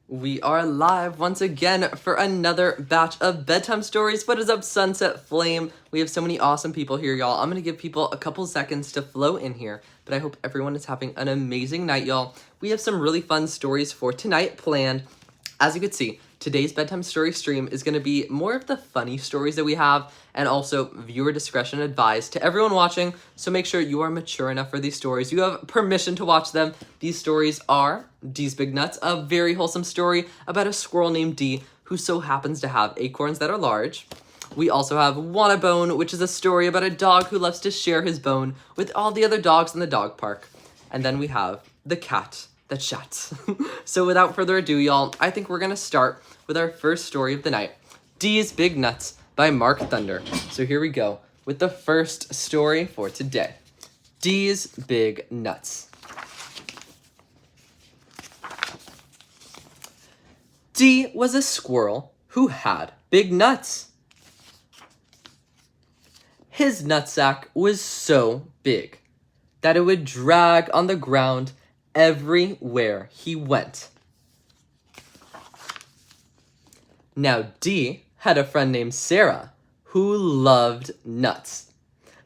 We are live once again for another batch of bedtime stories. What is up, Sunset Flame? We have so many awesome people here, y'all. I'm going to give people a couple seconds to flow in here, but I hope everyone is having an amazing night, y'all. We have some really fun stories for tonight planned. As you can see, today's bedtime story stream is going to be more of the funny stories that we have, and also viewer discretion advised to everyone watching, so make sure you are mature enough for these stories. You have permission to watch them. These stories are Dees Big Nuts, a very wholesome story about a squirrel named Dee who so happens to have acorns that are large. We also have Wanna Bone, which is a story about a dog who loves to share his bone with all the other dogs in the dog park. And then we have The Cat That Shats. So without further ado, y'all, I think we're gonna start with our first story of the night, Dees Big Nuts by Mark Thunder. So here we go with the first story for today, Dees Big Nuts. Dee was a squirrel who had big nuts. His nutsack was so big that it would drag on the ground everywhere he went. Now, Dee had a friend named Sarah who loved nuts.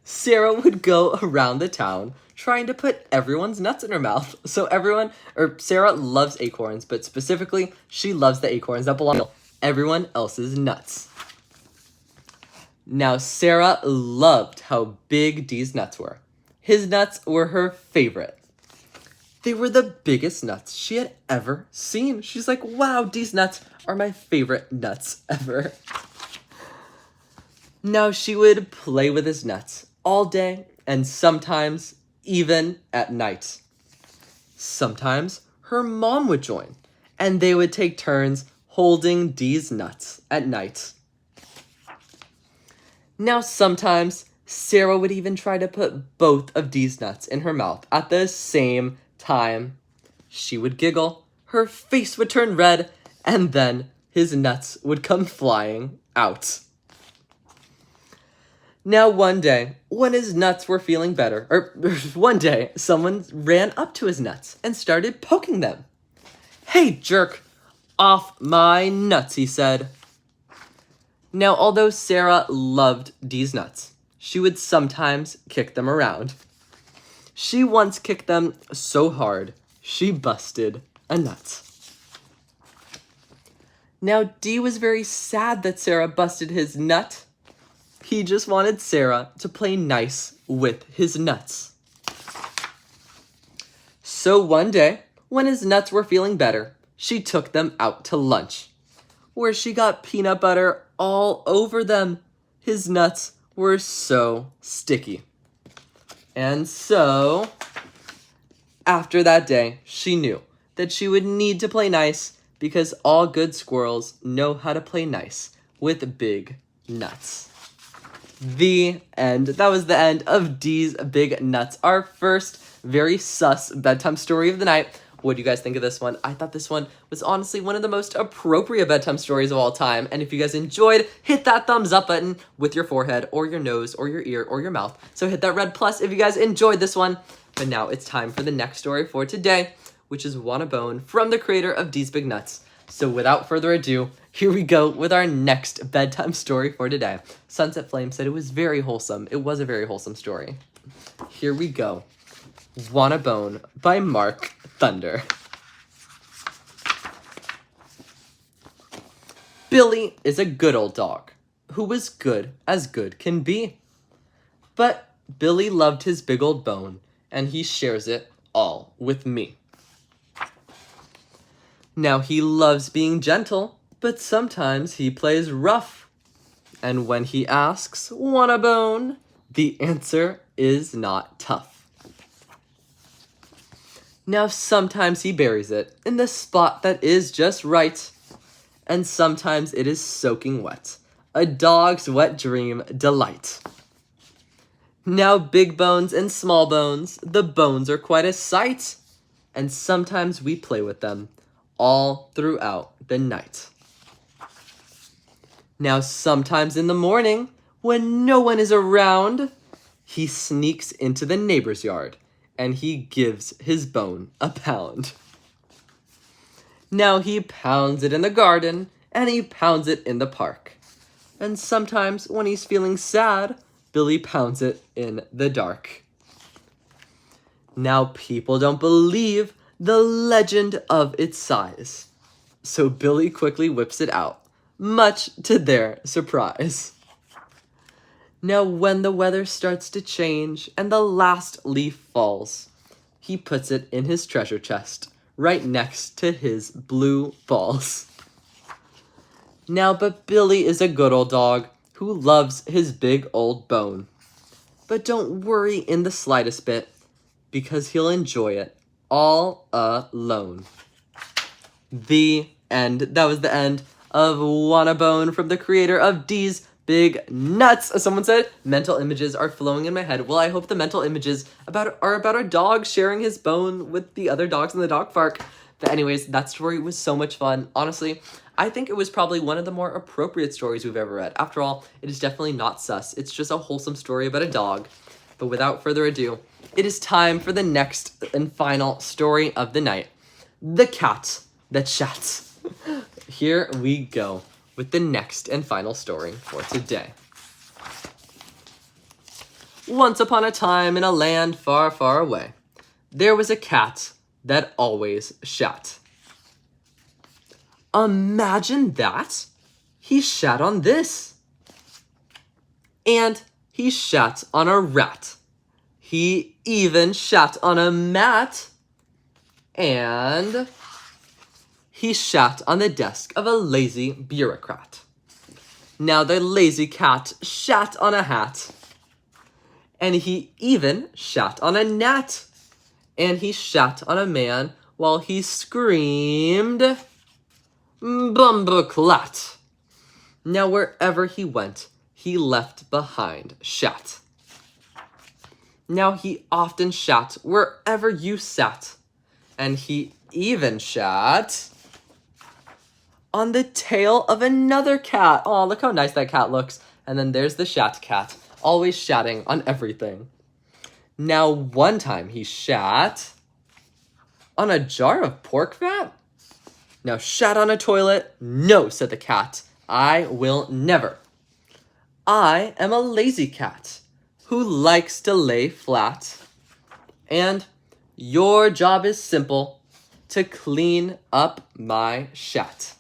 Sarah would go around the town trying to put everyone's nuts in her mouth. So Sarah loves acorns, but specifically, she loves the acorns that belong to everyone else's nuts. Now, Sarah loved how big Dee's nuts were. His nuts were her favorite. They were the biggest nuts she had ever seen. She's like, wow, Dee's nuts are my favorite nuts ever. Now, she would play with his nuts all day and sometimes even at night. Sometimes her mom would join and they would take turns holding Dee's nuts at night. Now, sometimes Sarah would even try to put both of Dee's nuts in her mouth at the same time. She would giggle, her face would turn red, and then his nuts would come flying out. Now, one day, when his nuts were feeling better, one day, someone ran up to his nuts and started poking them. "Hey, jerk, off my nuts," he said. Now, although Sarah loved Dee's nuts, she would sometimes kick them around. She once kicked them so hard, she busted a nut. Now, Dee was very sad that Sarah busted his nut. He just wanted Sarah to play nice with his nuts. So one day, when his nuts were feeling better, she took them out to lunch, where she got peanut butter all over them. His nuts were so sticky. And so, after that day, she knew that she would need to play nice because all good squirrels know how to play nice with big nuts. The end. That was the end of Dees Big Nuts, our first very sus bedtime story of the night. What do you guys think of this one? I thought this one was honestly one of the most appropriate bedtime stories of all time. And if you guys enjoyed, hit that thumbs up button with your forehead or your nose or your ear or your mouth. So hit that red plus if you guys enjoyed this one. But now it's time for the next story for today, which is Wanna Bone from the creator of Dees Big Nuts. So without further ado, here we go with our next bedtime story for today. Sunset Flame said it was very wholesome. It was a very wholesome story. Here we go. Wanna Bone by Mark Thunder. Billy is a good old dog who was good as good can be. But Billy loved his big old bone, and he shares it all with me. Now he loves being gentle, but sometimes he plays rough. And when he asks, "Want a bone?" the answer is not tough. Now sometimes he buries it in the spot that is just right, and sometimes it is soaking wet, a dog's wet dream delight. Now big bones and small bones, the bones are quite a sight, and sometimes we play with them all throughout the night. Now sometimes in the morning, when no one is around, he sneaks into the neighbor's yard and he gives his bone a pound. Now he pounds it in the garden, and he pounds it in the park. And sometimes when he's feeling sad, Billy pounds it in the dark. Now people don't believe the legend of its size. So Billy quickly whips it out, much to their surprise. Now when the weather starts to change and the last leaf falls, he puts it in his treasure chest, right next to his blue balls. Now, but Billy is a good old dog who loves his big old bone. But don't worry in the slightest bit, because he'll enjoy it all alone. The end. That was the end of Wanna Bone from the creator of Dees Big Nuts. Someone said, mental images are flowing in my head. Well, I hope the mental images are about a dog sharing his bone with the other dogs in the dog park. But anyways, that story was so much fun. Honestly, I think it was probably one of the more appropriate stories we've ever read. After all, it is definitely not sus. It's just a wholesome story about a dog. But without further ado, it is time for the next and final story of the night. The Cat That Chats. Here we go with the next and final story for today. Once upon a time in a land far, far away, there was a cat that always shat. Imagine that! He shat on this. And he shat on a rat. He even shat on a mat. And he shat on the desk of a lazy bureaucrat. Now the lazy cat shat on a hat. And he even shat on a gnat. And he shat on a man while he screamed, "Bumbleclat." Now wherever he went, he left behind shat. Now he often shat wherever you sat. And he even shat on the tail of another cat. Oh, look how nice that cat looks. And then there's the shat cat, always shatting on everything. Now, one time he shat on a jar of pork fat. Now, shat on a toilet? No, said the cat. I will never. I am a lazy cat who likes to lay flat. And your job is simple, to clean up my shat.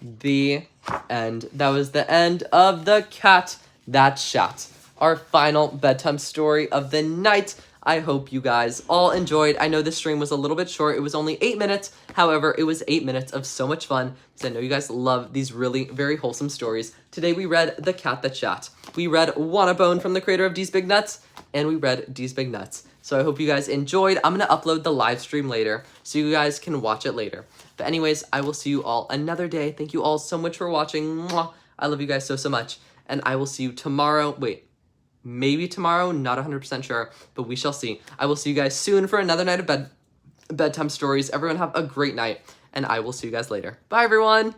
The end. That was the end of The Cat That Shat, our final bedtime story of the night. I hope you guys all enjoyed. I know this stream was a little bit short. It was only 8 minutes. However, it was 8 minutes of so much fun because I know you guys love these really very wholesome stories. Today we read The Cat That Shat. We read Wanna Bone from the creator of Dees Big Nuts, and we read Dees Big Nuts. So I hope you guys enjoyed. I'm going to upload the live stream later so you guys can watch it later. But anyways, I will see you all another day. Thank you all so much for watching. Mwah. I love you guys so, so much. And I will see you tomorrow. Wait, maybe tomorrow? Not 100% sure, but we shall see. I will see you guys soon for another night of bedtime stories. Everyone have a great night, and I will see you guys later. Bye, everyone.